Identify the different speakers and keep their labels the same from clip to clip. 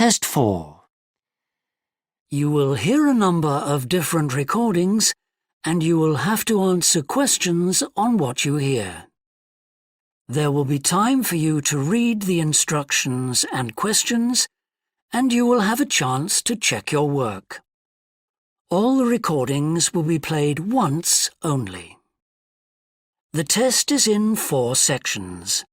Speaker 1: Test 4. You will hear a number of different recordings and you will have to answer questions on what you hear. There will be time for you to read the instructions and questions, and you will have a chance to check your work. All the recordings will be played once only. The test is in 4 sections.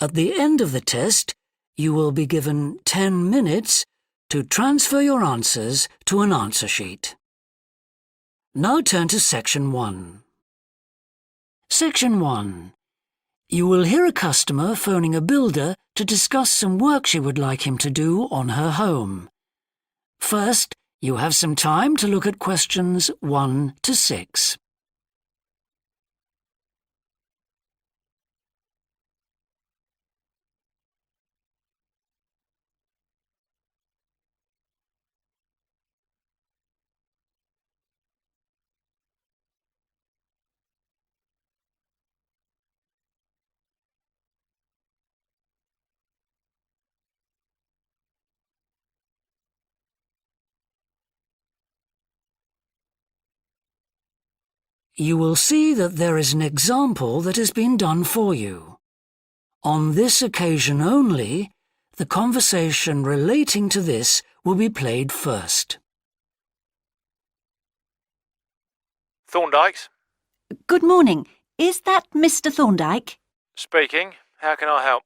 Speaker 1: At the end of the test, you will be given 10 minutes to transfer your answers to an answer sheet. Now turn to Section 1. Section 1. You will hear a customer phoning a builder to discuss some work she would like him to do on her home. First, you have some time to look at questions 1 to 6. You will see that there is an example that has been done for you. On this occasion only, the conversation relating to this will be played first.
Speaker 2: Thorndike's?
Speaker 3: Good morning. Is that Mr. Thorndike?
Speaker 2: Speaking. How can I help?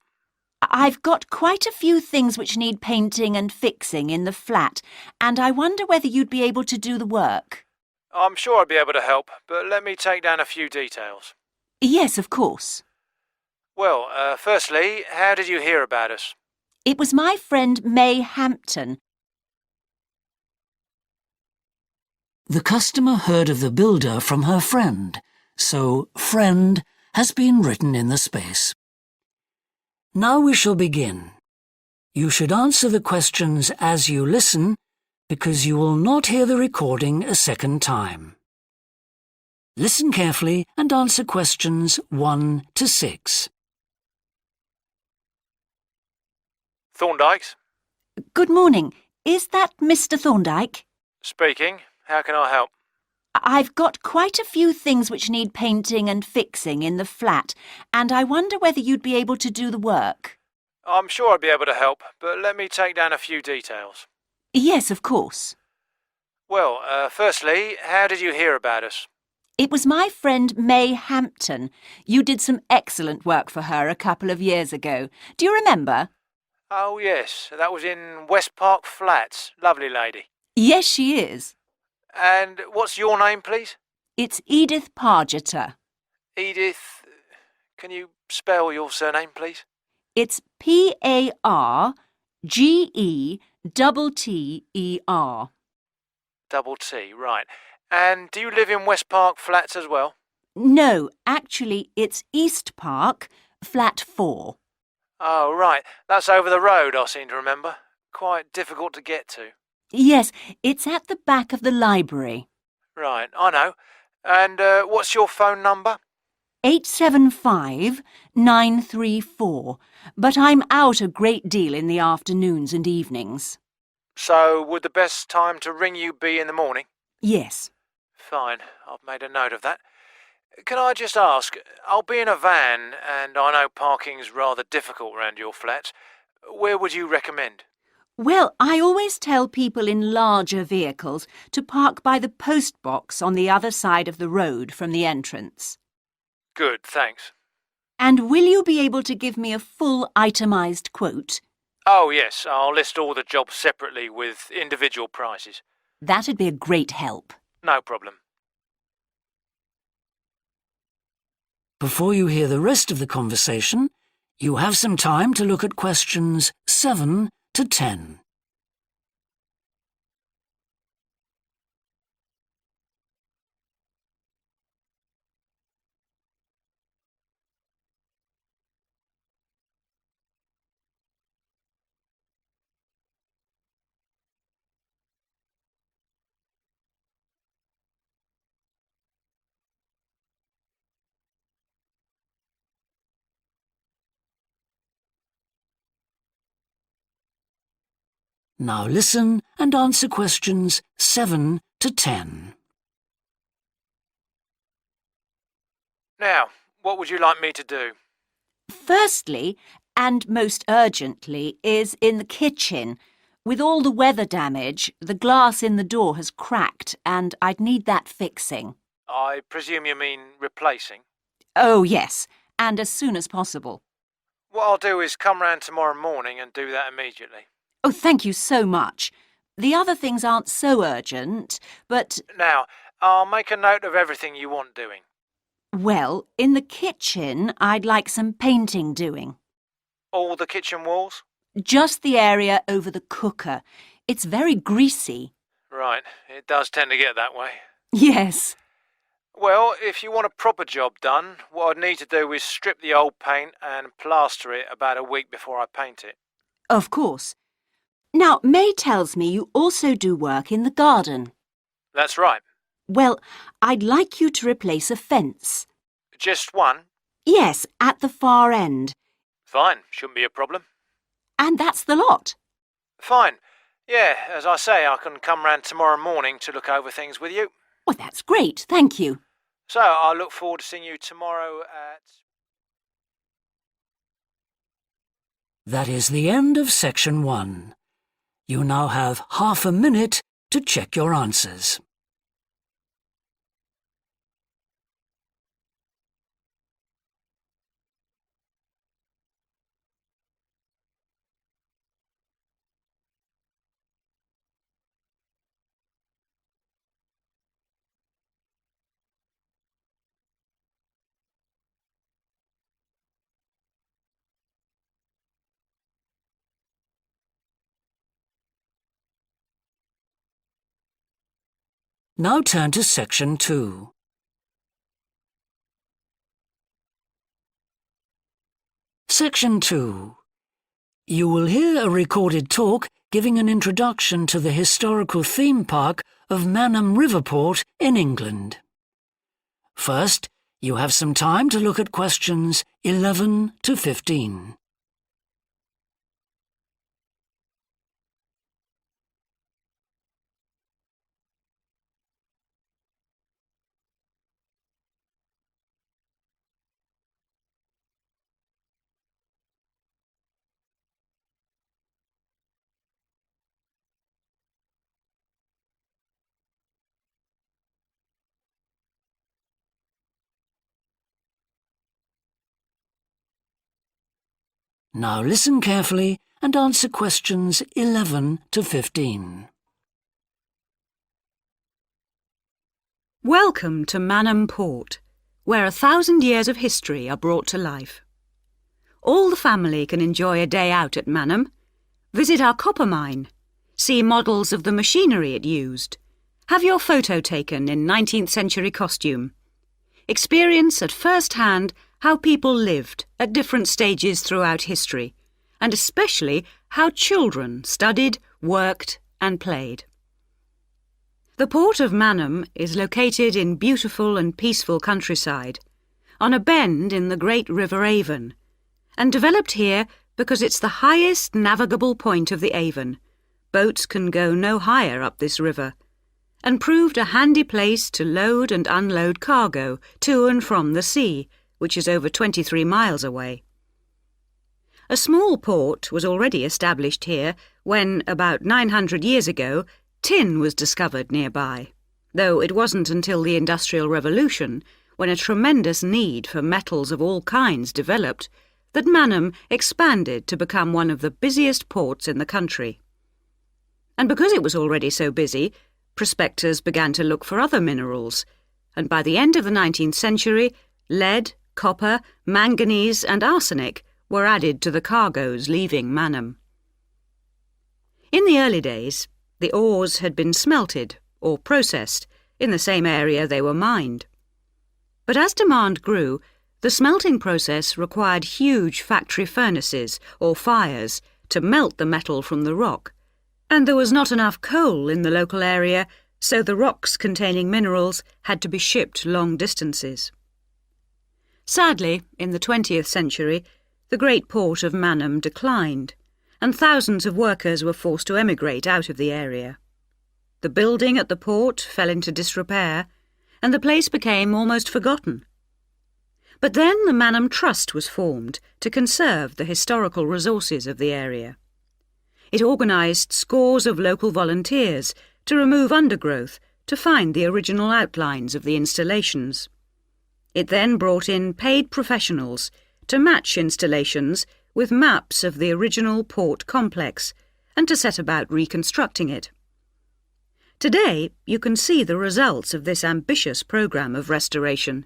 Speaker 3: I've got quite a few things which need painting and fixing in the flat, and I wonder whether you'd be able to do the work.
Speaker 2: I'm sure I'd be able to help, but let me take down a few details.
Speaker 3: Yes, of course.
Speaker 2: Well, firstly, how did you hear about us?
Speaker 3: It was my friend May Hampton.
Speaker 1: The customer heard of the builder from her friend, so friend has been written in the space. Now we shall begin. You should answer the questions as you listen, because you will not hear the recording a second time. Listen carefully and answer questions 1 to 6.
Speaker 2: Thorndike's?
Speaker 3: Good morning. Is that Mr. Thorndike?
Speaker 2: Speaking. How can I help?
Speaker 3: I've got quite a few things which need painting and fixing in the flat, and I wonder whether you'd be able to do the work.
Speaker 2: I'm sure I'd be able to help, but let me take down a few details.
Speaker 3: Yes, of course.
Speaker 2: Well, firstly, how did you hear about us?
Speaker 3: It was my friend May Hampton. You did some excellent work for her a couple of years ago. Do you remember?
Speaker 2: Oh, yes. That was in West Park Flats. Lovely lady.
Speaker 3: Yes, she is.
Speaker 2: And what's your name, please?
Speaker 3: It's Edith Pargeter.
Speaker 2: Edith. Can you spell your surname, please?
Speaker 3: It's Pargeter.
Speaker 2: Double T, right. And do you live in West Park Flats as well?
Speaker 3: No, actually, it's East Park, flat 4.
Speaker 2: Oh, right. That's over the road, I seem to remember. Quite difficult to get to.
Speaker 3: Yes, it's at the back of the library.
Speaker 2: Right, I know. And what's your phone number?
Speaker 3: 875-934, but I'm out a great deal in the afternoons and evenings.
Speaker 2: So, would the best time to ring you be in the morning?
Speaker 3: Yes.
Speaker 2: Fine, I've made a note of that. Can I just ask, I'll be in a van, and I know parking's rather difficult around your flat. Where would you recommend?
Speaker 3: Well, I always tell people in larger vehicles to park by the post box on the other side of the road from the entrance.
Speaker 2: Good, thanks.
Speaker 3: And will you be able to give me a full itemised quote?
Speaker 2: Oh, yes, I'll list all the jobs separately with individual prices.
Speaker 3: That'd be a great help.
Speaker 2: No problem.
Speaker 1: Before you hear the rest of the conversation, you have some time to look at questions 7 to 10. Now listen and answer questions 7 to 10.
Speaker 2: Now, what would you like me to do?
Speaker 3: Firstly, and most urgently, is in the kitchen. With all the weather damage, the glass in the door has cracked and I'd need that fixing.
Speaker 2: I presume you mean replacing?
Speaker 3: Oh, yes, and as soon as possible.
Speaker 2: What I'll do is come round tomorrow morning and do that immediately.
Speaker 3: Oh, thank you so much. The other things aren't so urgent, but...
Speaker 2: Now, I'll make a note of everything you want doing.
Speaker 3: Well, in the kitchen, I'd like some painting doing.
Speaker 2: All the kitchen walls?
Speaker 3: Just the area over the cooker. It's very greasy.
Speaker 2: Right, it does tend to get that way.
Speaker 3: Yes.
Speaker 2: Well, if you want a proper job done, what I'd need to do is strip the old paint and plaster it about a week before I paint it.
Speaker 3: Of course. Now, May tells me you also do work in the garden.
Speaker 2: That's right.
Speaker 3: Well, I'd like you to replace a fence.
Speaker 2: Just one?
Speaker 3: Yes, at the far end.
Speaker 2: Fine, shouldn't be a problem.
Speaker 3: And that's the lot.
Speaker 2: Fine. Yeah, as I say, I can come round tomorrow morning to look over things with you.
Speaker 3: Well, that's great, thank you.
Speaker 2: So, I look forward to seeing you tomorrow at...
Speaker 1: That is the end of section 1. You now have half a minute to check your answers. Now turn to section 2. Section 2. You will hear a recorded talk giving an introduction to the historical theme park of Manham Riverport in England. First, you have some time to look at questions 11 to 15. Now listen carefully and answer questions 11 to 15.
Speaker 4: Welcome to Manham Port, where 1,000 years of history are brought to life. All the family can enjoy a day out at Manham, visit our copper mine, see models of the machinery it used, have your photo taken in 19th century costume, experience at first hand how people lived at different stages throughout history, and especially how children studied, worked and played. The port of Manham is located in beautiful and peaceful countryside, on a bend in the great River Avon, and developed here because it's the highest navigable point of the Avon. Boats can go no higher up this river, and proved a handy place to load and unload cargo to and from the sea, which is over 23 miles away. A small port was already established here when, about 900 years ago, tin was discovered nearby, though it wasn't until the Industrial Revolution, when a tremendous need for metals of all kinds developed, that Manham expanded to become one of the busiest ports in the country. And because it was already so busy, prospectors began to look for other minerals, and by the end of the 19th century, lead, copper, manganese and arsenic were added to the cargoes leaving Manham. In the early days, the ores had been smelted or processed in the same area they were mined. But as demand grew, the smelting process required huge factory furnaces or fires to melt the metal from the rock, and there was not enough coal in the local area, so the rocks containing minerals had to be shipped long distances. Sadly, in the 20th century, the great port of Manham declined, and thousands of workers were forced to emigrate out of the area. The building at the port fell into disrepair, and the place became almost forgotten. But then the Manham Trust was formed to conserve the historical resources of the area. It organised scores of local volunteers to remove undergrowth to find the original outlines of the installations. It then brought in paid professionals to match installations with maps of the original port complex and to set about reconstructing it. Today, you can see the results of this ambitious programme of restoration.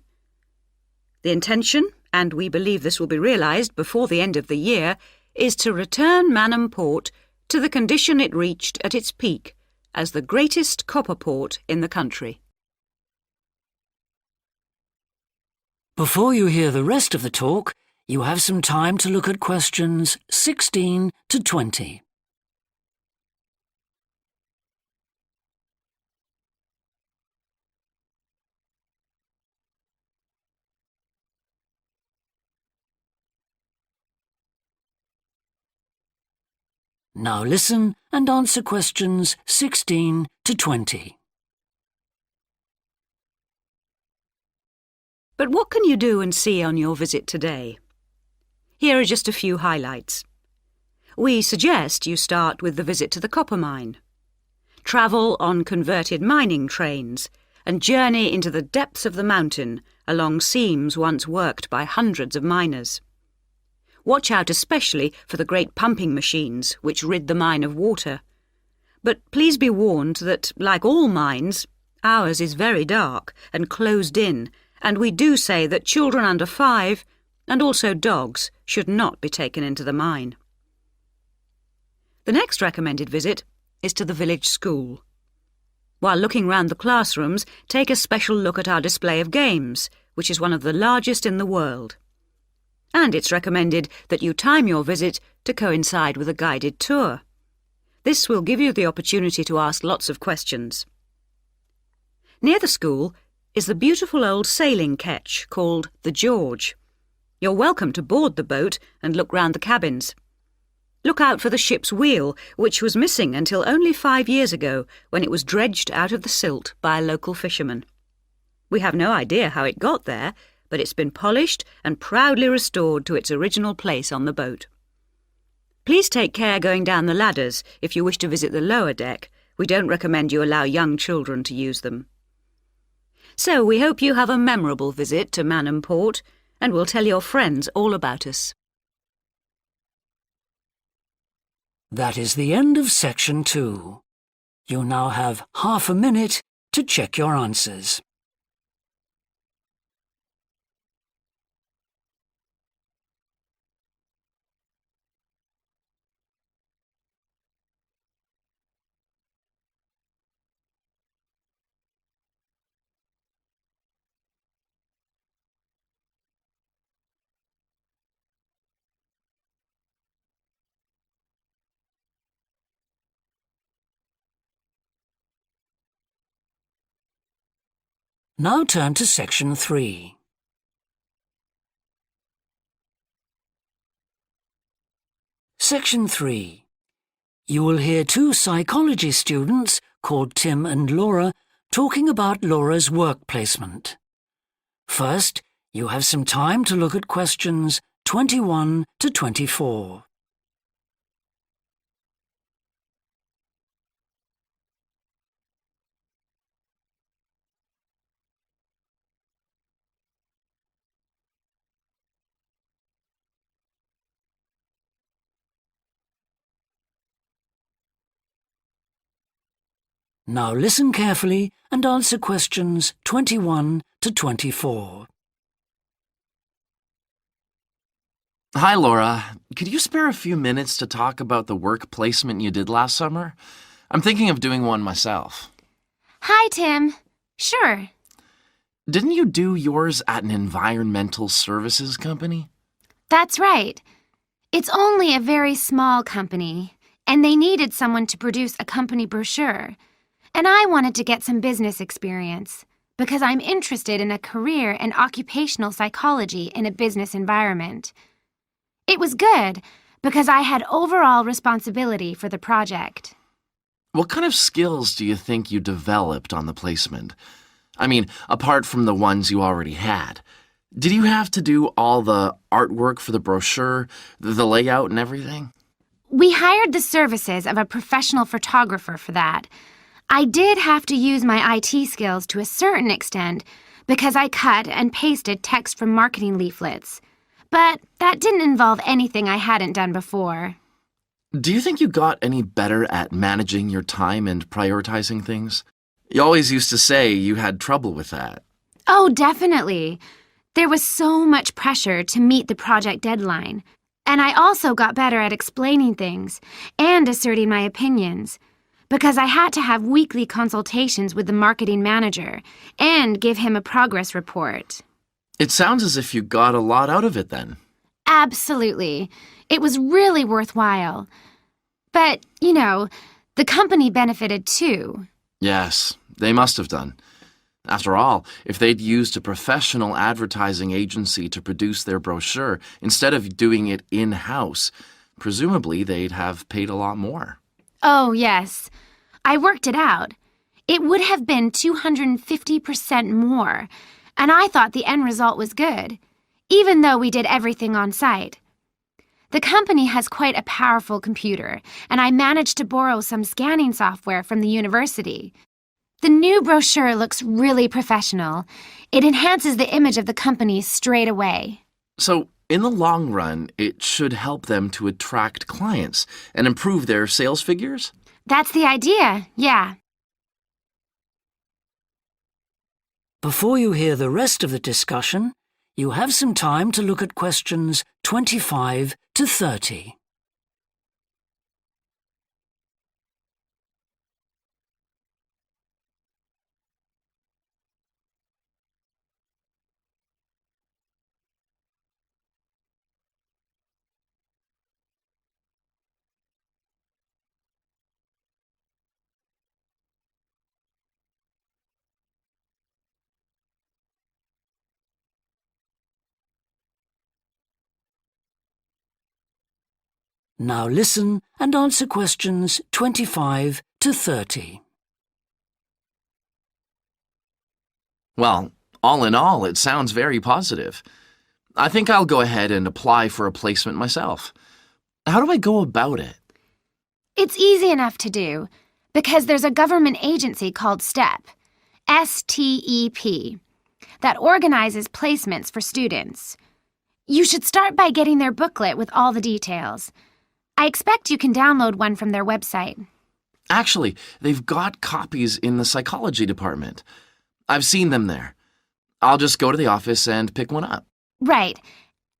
Speaker 4: The intention, and we believe this will be realised before the end of the year, is to return Manham Port to the condition it reached at its peak as the greatest copper port in the country.
Speaker 1: Before you hear the rest of the talk, you have some time to look at questions 16 to 20. Now listen and answer questions 16 to 20.
Speaker 4: But what can you do and see on your visit today? Here are just a few highlights. We suggest you start with the visit to the copper mine. Travel on converted mining trains and journey into the depths of the mountain along seams once worked by hundreds of miners. Watch out especially for the great pumping machines which rid the mine of water. But please be warned that, like all mines, ours is very dark and closed in, and we do say that children under 5, and also dogs, should not be taken into the mine. The next recommended visit is to the village school. While looking round the classrooms, take a special look at our display of games, which is one of the largest in the world. And it's recommended that you time your visit to coincide with a guided tour. This will give you the opportunity to ask lots of questions. Near the school is the beautiful old sailing ketch called the George. You're welcome to board the boat and look round the cabins. Look out for the ship's wheel, which was missing until only 5 years ago when it was dredged out of the silt by a local fisherman. We have no idea how it got there, but it's been polished and proudly restored to its original place on the boat. Please take care going down the ladders if you wish to visit the lower deck. We don't recommend you allow young children to use them. So we hope you have a memorable visit to Manham Port, and will tell your friends all about us.
Speaker 1: That is the end of section 2. You now have half a minute to check your answers. Now turn to section 3. Section 3. You will hear 2 psychology students called Tim and Laura talking about Laura's work placement. First, you have some time to look at questions 21 to 24. Now listen carefully and answer questions 21 to 24.
Speaker 5: Hi, Laura. Could you spare a few minutes to talk about the work placement you did last summer? I'm thinking of doing one myself.
Speaker 6: Hi, Tim. Sure.
Speaker 5: Didn't you do yours at an environmental services company?
Speaker 6: That's right. It's only a very small company, and they needed someone to produce a company brochure. And I wanted to get some business experience because I'm interested in a career in occupational psychology in a business environment. It was good, because I had overall responsibility for the project.
Speaker 5: What kind of skills do you think you developed on the placement? I mean, apart from the ones you already had. Did you have to do all the artwork for the brochure, the layout and everything?
Speaker 6: We hired the services of a professional photographer for that. I did have to use my IT skills to a certain extent because I cut and pasted text from marketing leaflets. But that didn't involve anything I hadn't done before.
Speaker 5: Do you think you got any better at managing your time and prioritizing things? You always used to say you had trouble with that.
Speaker 6: Oh, definitely. There was so much pressure to meet the project deadline. And I also got better at explaining things and asserting my opinions, because I had to have weekly consultations with the marketing manager and give him a progress report.
Speaker 5: It sounds as if you got a lot out of it then.
Speaker 6: Absolutely. It was really worthwhile. But, the company benefited too.
Speaker 5: Yes, they must have done. After all, if they'd used a professional advertising agency to produce their brochure instead of doing it in-house, presumably they'd have paid a lot more.
Speaker 6: Oh, yes. I worked it out. It would have been 250% more, and I thought the end result was good, even though we did everything on site. The company has quite a powerful computer, and I managed to borrow some scanning software from the university. The new brochure looks really professional. It enhances the image of the company straight away.
Speaker 5: So, in the long run, it should help them to attract clients and improve their sales figures?
Speaker 6: That's the idea, yeah.
Speaker 1: Before you hear the rest of the discussion, you have some time to look at questions 25 to 30. Now listen and answer questions 25 to 30.
Speaker 5: Well, all in all, it sounds very positive. I think I'll go ahead and apply for a placement myself. How do I go about it?
Speaker 6: It's easy enough to do, because there's a government agency called STEP, S-T-E-P, that organizes placements for students. You should start by getting their booklet with all the details. I expect you can download one from their website.
Speaker 5: Actually, they've got copies in the psychology department. I've seen them there. I'll just go to the office and pick one up.
Speaker 6: Right.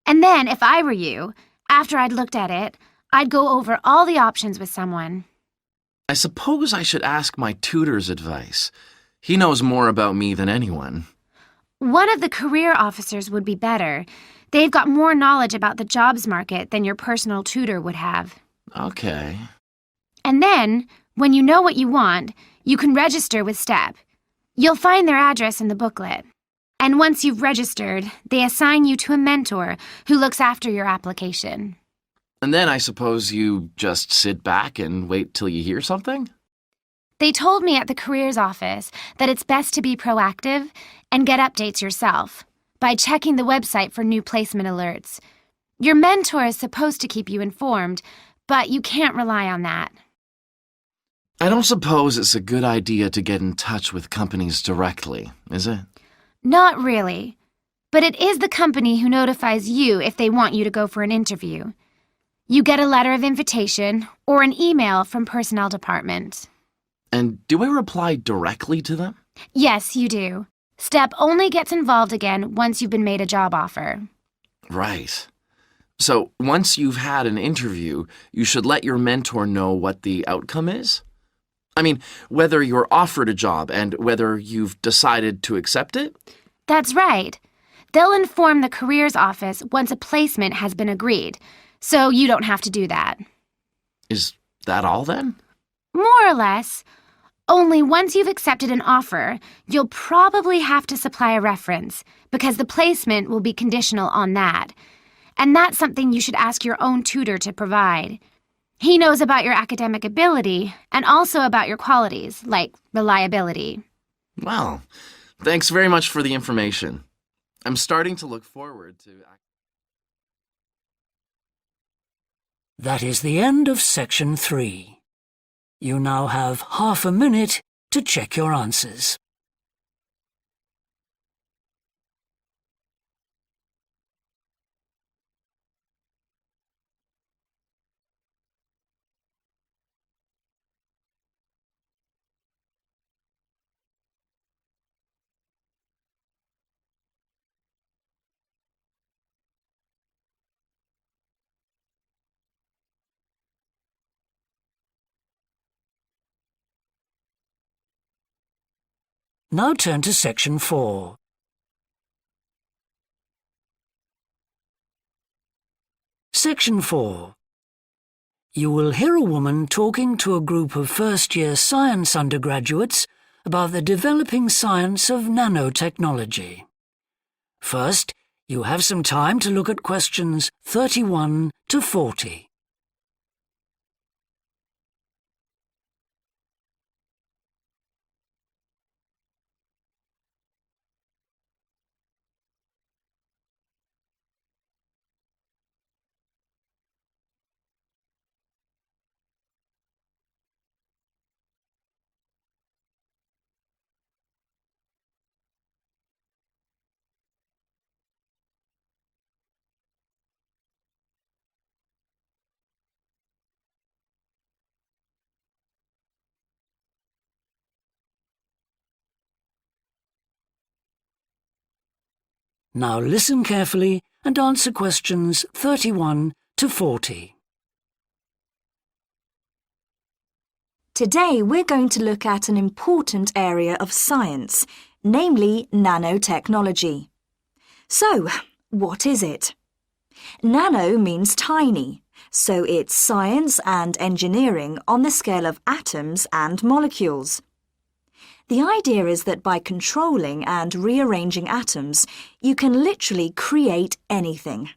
Speaker 6: And then, if I were you, after I'd looked at it, I'd go over all the options with someone.
Speaker 5: I suppose I should ask my tutor's advice. He knows more about me than anyone.
Speaker 6: One of the career officers would be better. They've got more knowledge about the jobs market than your personal tutor would have.
Speaker 5: Okay.
Speaker 6: And then, when you know what you want, you can register with STEP. You'll find their address in the booklet. And once you've registered, they assign you to a mentor who looks after your application.
Speaker 5: And then I suppose you just sit back and wait till you hear something?
Speaker 6: They told me at the careers office that it's best to be proactive and get updates yourself by checking the website for new placement alerts. Your mentor is supposed to keep you informed, but you can't rely on that.
Speaker 5: I don't suppose it's a good idea to get in touch with companies directly, is it?
Speaker 6: Not really. But it is the company who notifies you if they want you to go for an interview. You get a letter of invitation or an email from personnel department.
Speaker 5: And do I reply directly to them?
Speaker 6: Yes, you do. STEP only gets involved again once you've been made a job offer.
Speaker 5: Right. So once you've had an interview, you should let your mentor know what the outcome is? I mean, whether you're offered a job and whether you've decided to accept it?
Speaker 6: That's right. They'll inform the careers office once a placement has been agreed, so you don't have to do that.
Speaker 5: Is that all then?
Speaker 6: More or less. Only once you've accepted an offer, you'll probably have to supply a reference, because the placement will be conditional on that. and that's something you should ask your own tutor to provide. He knows about your academic ability and also about your qualities, like reliability.
Speaker 5: Well, thanks very much for the information. I'm starting to look forward to...
Speaker 1: That is the end of section 3. You now have half a minute to check your answers. Now turn to section 4. Section 4. You will hear a woman talking to a group of first-year science undergraduates about the developing science of nanotechnology. First, you have some time to look at questions 31 to 40. Now listen carefully and answer questions 31 to 40.
Speaker 7: Today we're going to look at an important area of science, namely nanotechnology. So, what is it? Nano means tiny, so it's science and engineering on the scale of atoms and molecules. The idea is that by controlling and rearranging atoms, you can literally create anything.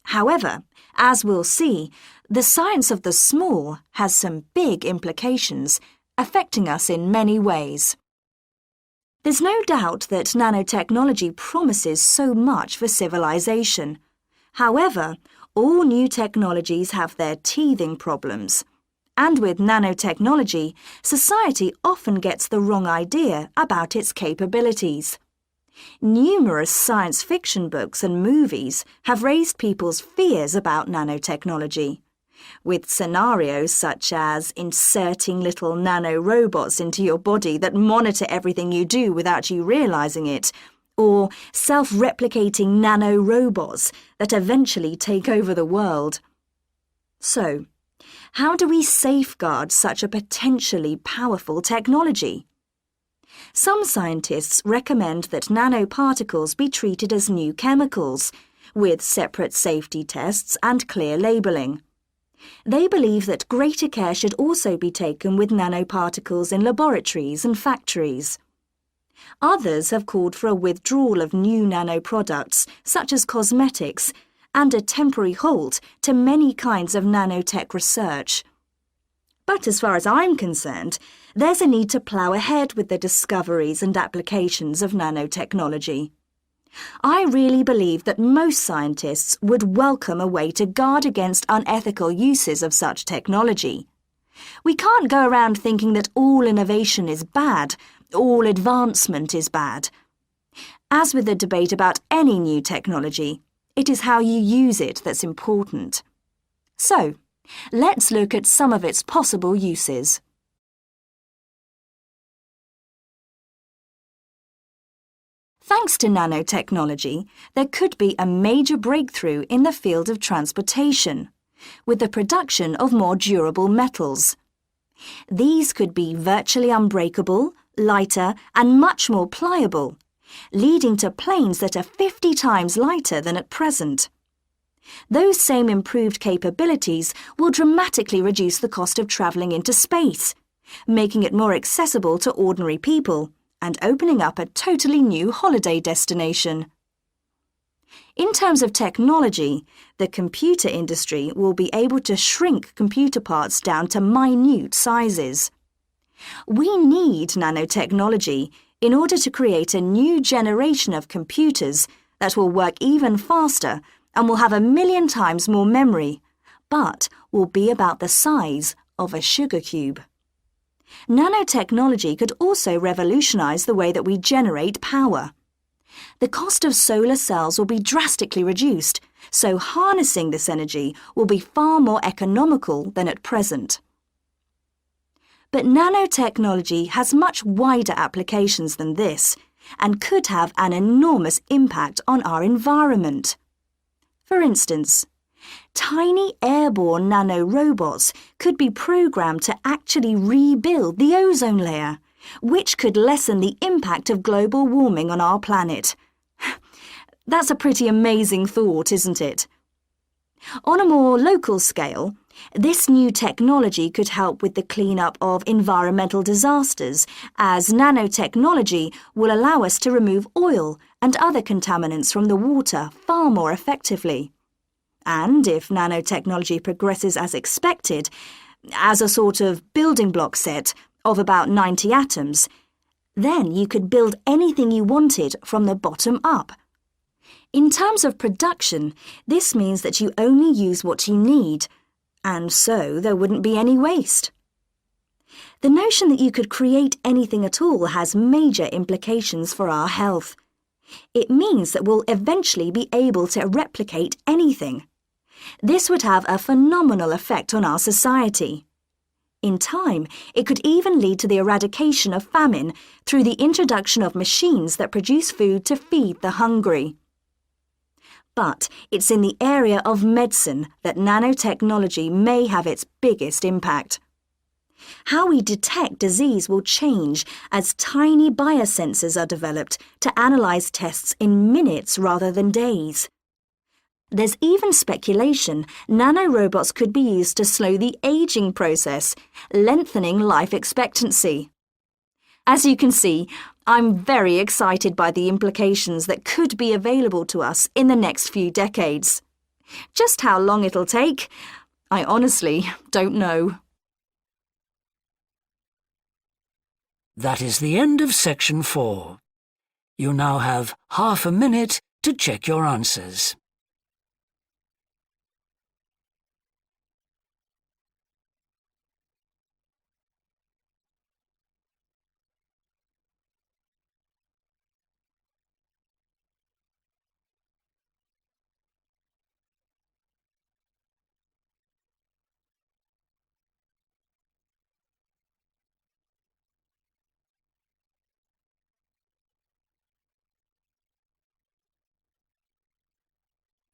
Speaker 7: However, as we'll see, the science of the small has some big implications, affecting us in many ways. There's no doubt that nanotechnology promises so much for civilization. However, all new technologies have their teething problems. And with nanotechnology, society often gets the wrong idea about its capabilities. Numerous science fiction books and movies have raised people's fears about nanotechnology, with scenarios such as inserting little nanorobots into your body that monitor everything you do without you realizing it, or self-replicating nanorobots that eventually take over the world. So, how do we safeguard such a potentially powerful technology? Some scientists recommend that nanoparticles be treated as new chemicals, with separate safety tests and clear labelling. They believe that greater care should also be taken with nanoparticles in laboratories and factories. Others have called for a withdrawal of new nanoproducts, such as cosmetics, and a temporary halt to many kinds of nanotech research. But as far as I'm concerned, there's a need to plough ahead with the discoveries and applications of nanotechnology. I really believe that most scientists would welcome a way to guard against unethical uses of such technology. We can't go around thinking that all innovation is bad, all advancement is bad. As with the debate about any new technology, it is how you use it that's important. So, let's look at some of its possible uses. Thanks to nanotechnology, there could be a major breakthrough in the field of transportation, with the production of more durable metals. These could be virtually unbreakable, lighter, and much more pliable, leading to planes that are 50 times lighter than at present. Those same improved capabilities will dramatically reduce the cost of travelling into space, making it more accessible to ordinary people and opening up a totally new holiday destination. In terms of technology, the computer industry will be able to shrink computer parts down to minute sizes. We need nanotechnology in order to create a new generation of computers that will work even faster and will have 1,000,000 times more memory, but will be about the size of a sugar cube. Nanotechnology could also revolutionize the way that we generate power. The cost of solar cells will be drastically reduced, so harnessing this energy will be far more economical than at present. But nanotechnology has much wider applications than this and could have an enormous impact on our environment. For instance, tiny airborne nanorobots could be programmed to actually rebuild the ozone layer, which could lessen the impact of global warming on our planet. That's a pretty amazing thought, isn't it? On a more local scale, this new technology could help with the cleanup of environmental disasters, as nanotechnology will allow us to remove oil and other contaminants from the water far more effectively. And if nanotechnology progresses as expected, as a sort of building block set of about 90 atoms, then you could build anything you wanted from the bottom up. In terms of production, this means that you only use what you need, and so there wouldn't be any waste. The notion that you could create anything at all has major implications for our health. It means that we'll eventually be able to replicate anything. This would have a phenomenal effect on our society. In time, it could even lead to the eradication of famine through the introduction of machines that produce food to feed the hungry. But it's in the area of medicine that nanotechnology may have its biggest impact. How we detect disease will change as tiny biosensors are developed to analyze tests in minutes rather than days. There's even speculation nanorobots could be used to slow the aging process, lengthening life expectancy. As you can see, I'm very excited by the implications that could be available to us in the next few decades. Just how long it'll take, I honestly don't know.
Speaker 1: That is the end of section 4. You now have half a minute to check your answers.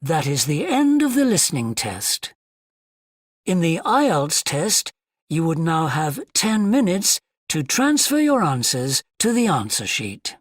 Speaker 1: That is the end of the listening test. In the IELTS test, you would now have 10 minutes to transfer your answers to the answer sheet.